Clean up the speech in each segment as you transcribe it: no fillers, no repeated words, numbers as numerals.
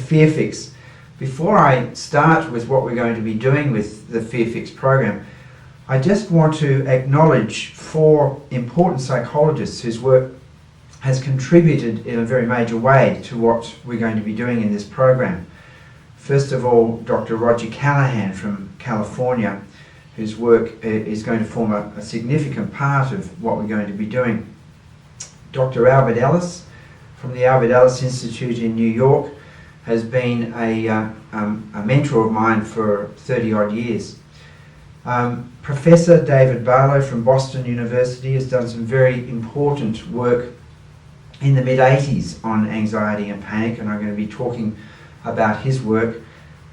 FearFix. Before I start with what we're going to be doing with the FearFix program, I just want to acknowledge 4 important psychologists whose work has contributed in a very major way to what we're going to be doing in this program. First of all, Dr. Roger Callahan from California, whose work is going to form a significant part of what we're going to be doing. Dr. Albert Ellis from the Albert Ellis Institute in New York has been a mentor of mine for 30 odd years. Professor David Barlow from Boston University has done some very important work in the mid-80s on anxiety and panic, and I'm going to be talking about his work,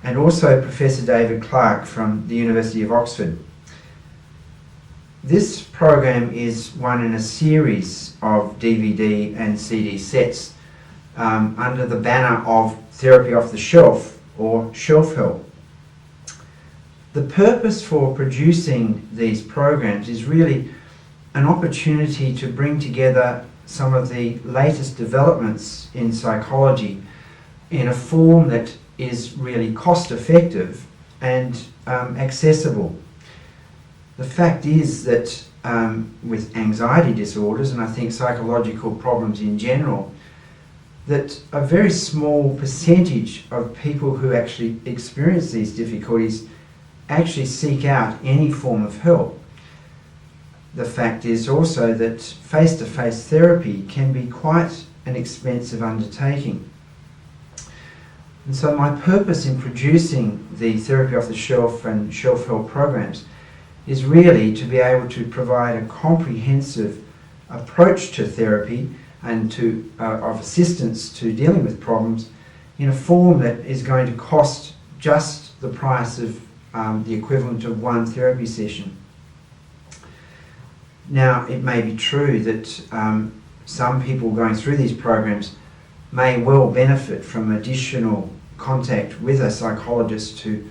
and also Professor David Clark from the University of Oxford. This program is one in a series of DVD and CD sets under the banner of Therapy Off the Shelf, or Shelf Help. The purpose for producing these programs is really an opportunity to bring together some of the latest developments in psychology in a form that is really cost-effective and accessible. The fact is that with anxiety disorders, and I think psychological problems in general, that a very small percentage of people who actually experience these difficulties actually seek out any form of help. The fact is also that face-to-face therapy can be quite an expensive undertaking. And so my purpose in producing the Therapy Off the Shelf and Shelf Help programs is really to be able to provide a comprehensive approach to therapy and of assistance to dealing with problems in a form that is going to cost just the price of the equivalent of 1 therapy session. Now, it may be true that some people going through these programs may well benefit from additional contact with a psychologist to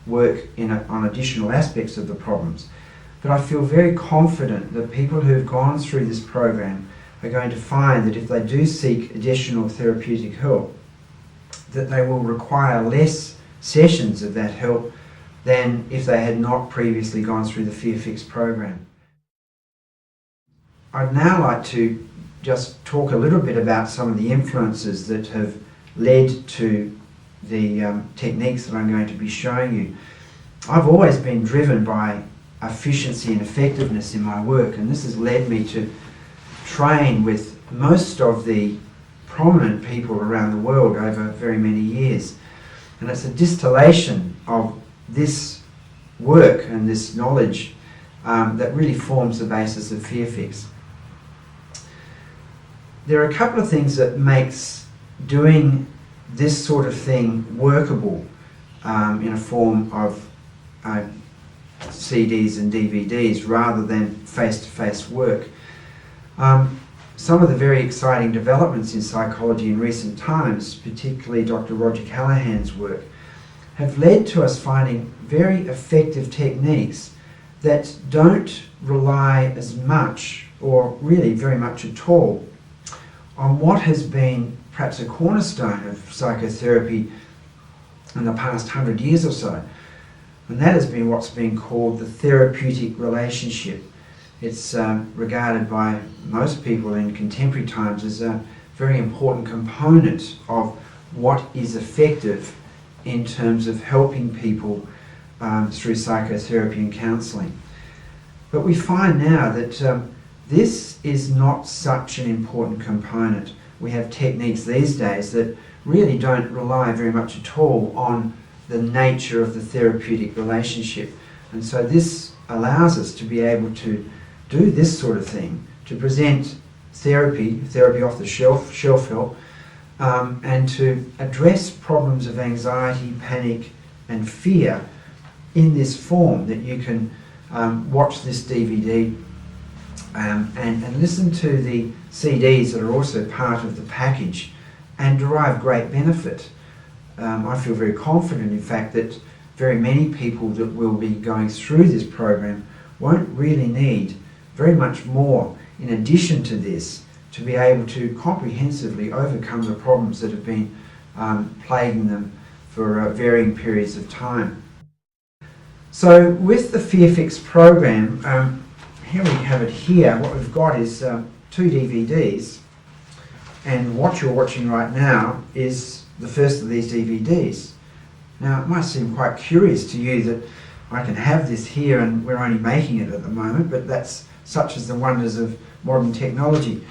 work on additional aspects of the problems. But I feel very confident that people who have gone through this program are going to find that if they do seek additional therapeutic help, that they will require less sessions of that help than if they had not previously gone through the FearFix program. I'd now like to just talk a little bit about some of the influences that have led to the techniques that I'm going to be showing you. I've always been driven by efficiency and effectiveness in my work, and this has led me to train with most of the prominent people around the world over very many years. And it's a distillation of this work and this knowledge that really forms the basis of FearFix. There are a couple of things that makes doing this sort of thing workable in a form of CDs and DVDs rather than face-to-face work. Some of the very exciting developments in psychology in recent times, particularly Dr. Roger Callahan's work, have led to us finding very effective techniques that don't rely as much, or really very much at all, on what has been perhaps a cornerstone of psychotherapy in the past 100 years or so. And that has been what's been called the therapeutic relationship. It's regarded by most people in contemporary times as a very important component of what is effective in terms of helping people through psychotherapy and counselling. But we find now that this is not such an important component. We have techniques these days that really don't rely very much at all on the nature of the therapeutic relationship. And so this allows us to be able to do this sort of thing, to present therapy off the shelf help, and to address problems of anxiety, panic and fear in this form that you can watch this DVD and listen to the CDs that are also part of the package and derive great benefit. I feel very confident, in fact, that very many people that will be going through this program won't really need very much more in addition to this to be able to comprehensively overcome the problems that have been plaguing them for varying periods of time. So with the FearFix program, here we have it here. What we've got is 2 DVDs, and what you're watching right now is the first of these DVDs. Now it might seem quite curious to you that I can have this here and we're only making it at the moment, but that's such as the wonders of modern technology.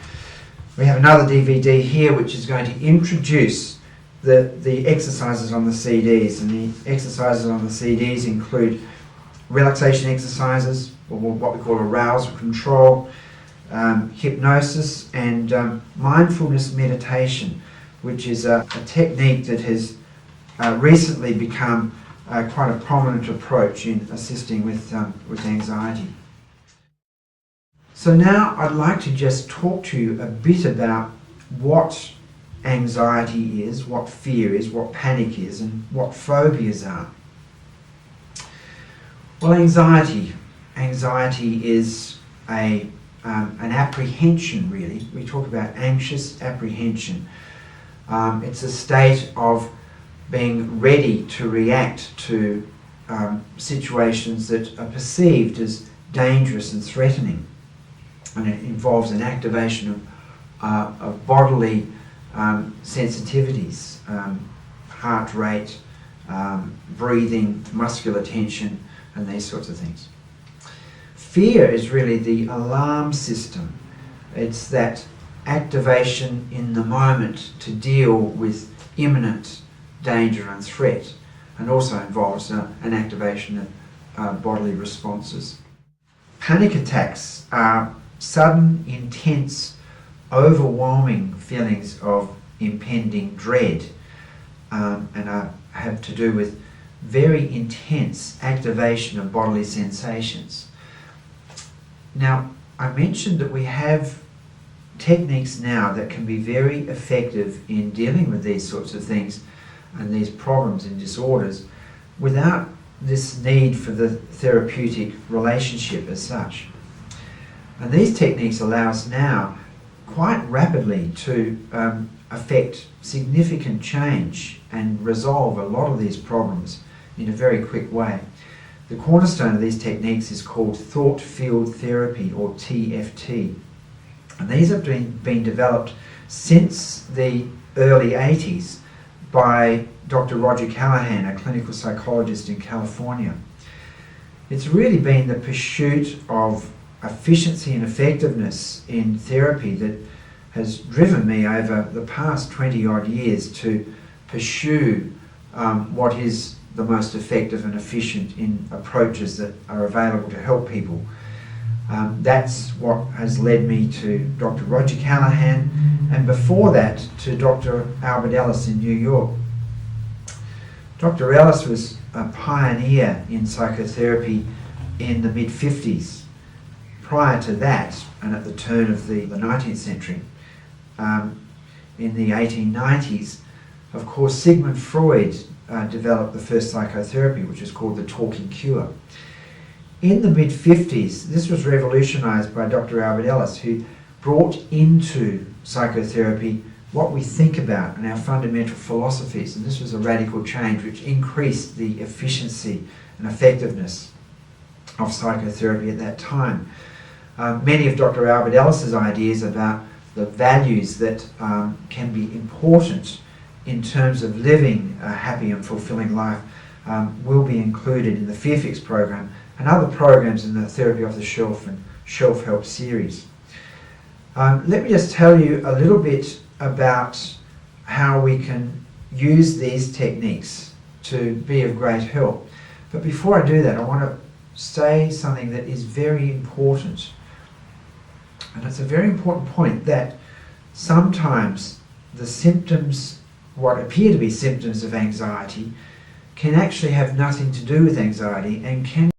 We have another DVD here which is going to introduce the exercises on the CDs, and the exercises on the CDs include relaxation exercises, or what we call arousal control, hypnosis, and mindfulness meditation, which is a technique that has recently become quite a prominent approach in assisting with anxiety. So now I'd like to just talk to you a bit about what anxiety is, what fear is, what panic is, and what phobias are. Well, anxiety is an apprehension, really. We talk about anxious apprehension. It's a state of being ready to react to situations that are perceived as dangerous and threatening. And it involves an activation of bodily sensitivities, heart rate, breathing, muscular tension, and these sorts of things. Fear is really the alarm system. It's that activation in the moment to deal with imminent danger and threat, and also involves an activation of bodily responses. Panic attacks are sudden, intense, overwhelming feelings of impending dread, and have to do with very intense activation of bodily sensations. Now, I mentioned that we have techniques now that can be very effective in dealing with these sorts of things and these problems and disorders without this need for the therapeutic relationship as such. And these techniques allow us now quite rapidly to affect significant change and resolve a lot of these problems in a very quick way. The cornerstone of these techniques is called thought field therapy, or TFT. And these have been developed since the early 80s by Dr. Roger Callahan, a clinical psychologist in California. It's really been the pursuit of efficiency and effectiveness in therapy that has driven me over the past 20 odd years to pursue what is the most effective and efficient in approaches that are available to help people. That's what has led me to Dr. Roger Callahan, and before that to Dr. Albert Ellis in New York. Dr. Ellis was a pioneer in psychotherapy in the mid-50s. Prior to that, and at the turn of the 19th century, in the 1890s, of course, Sigmund Freud developed the first psychotherapy, which is called the talking cure. In the mid-50s, this was revolutionized by Dr. Albert Ellis, who brought into psychotherapy what we think about and our fundamental philosophies. And this was a radical change which increased the efficiency and effectiveness of psychotherapy at that time. Many of Dr. Albert Ellis's ideas about the values that can be important in terms of living a happy and fulfilling life will be included in the FearFix program and other programs in the Therapy Off the Shelf and Shelf Help series. Let me just tell you a little bit about how we can use these techniques to be of great help. But before I do that, I want to say something that is very important. And it's a very important point that sometimes the symptoms, what appear to be symptoms of anxiety, can actually have nothing to do with anxiety and can